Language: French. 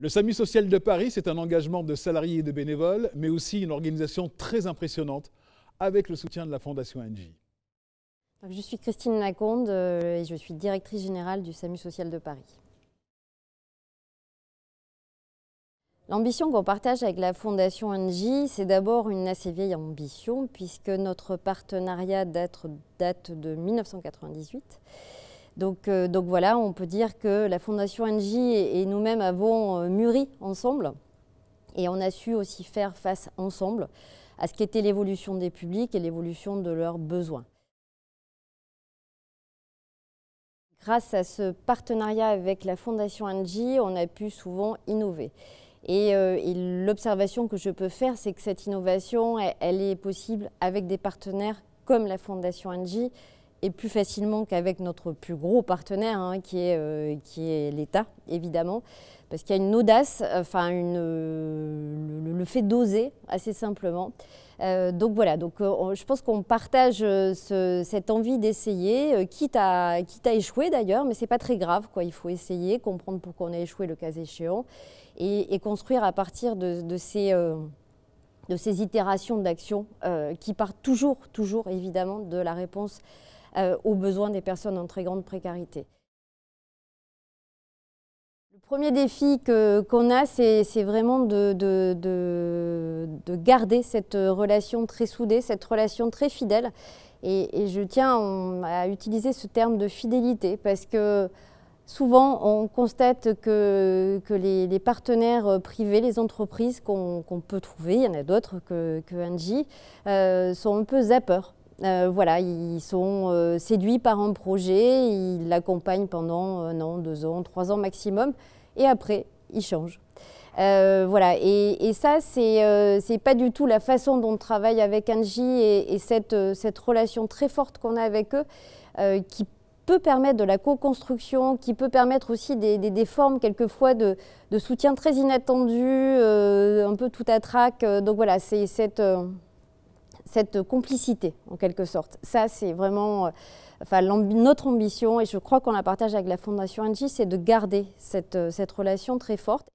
Le SAMU social de Paris, c'est un engagement de salariés et de bénévoles, mais aussi une organisation très impressionnante avec le soutien de la Fondation Engie. Je suis Christine Laconde et je suis directrice générale du SAMU social de Paris. L'ambition qu'on partage avec la Fondation Engie, c'est d'abord une assez vieille ambition puisque notre partenariat date de 1998. Donc voilà, on peut dire que la Fondation Engie et nous-mêmes avons mûri ensemble et on a su aussi faire face ensemble à ce qu'était l'évolution des publics et l'évolution de leurs besoins. Grâce à ce partenariat avec la Fondation Engie, on a pu souvent innover. Et l'observation que je peux faire, c'est que cette innovation, elle est possible avec des partenaires comme la Fondation Engie et plus facilement qu'avec notre plus gros partenaire, hein, qui est l'État, évidemment, parce qu'il y a une audace, enfin le fait d'oser, assez simplement. Donc voilà, je pense qu'on partage cette envie d'essayer, quitte à échouer d'ailleurs, mais ce n'est pas très grave, quoi. Il faut essayer, comprendre pourquoi on a échoué le cas échéant, et construire à partir de ces itérations d'action qui partent toujours évidemment de la réponse aux besoins des personnes en très grande précarité. Le premier défi qu'on a, c'est vraiment de garder cette relation très soudée, cette relation très fidèle. Et je tiens à utiliser ce terme de fidélité parce que souvent on constate que les partenaires privés, les entreprises qu'on peut trouver, il y en a d'autres que Engie, sont un peu zappeurs. Voilà, ils sont séduits par un projet, ils l'accompagnent pendant 1 an, 2 ans, 3 ans maximum, et après, ils changent. Voilà, et ça, c'est pas du tout la façon dont on travaille avec Engie et cette relation très forte qu'on a avec eux, qui peut permettre de la co-construction, qui peut permettre aussi des formes quelquefois de soutien très inattendues, un peu tout à trac. Donc voilà, c'est cette complicité, en quelque sorte. Ça, c'est vraiment notre ambition, et je crois qu'on la partage avec la Fondation Engie, c'est de garder cette relation très forte.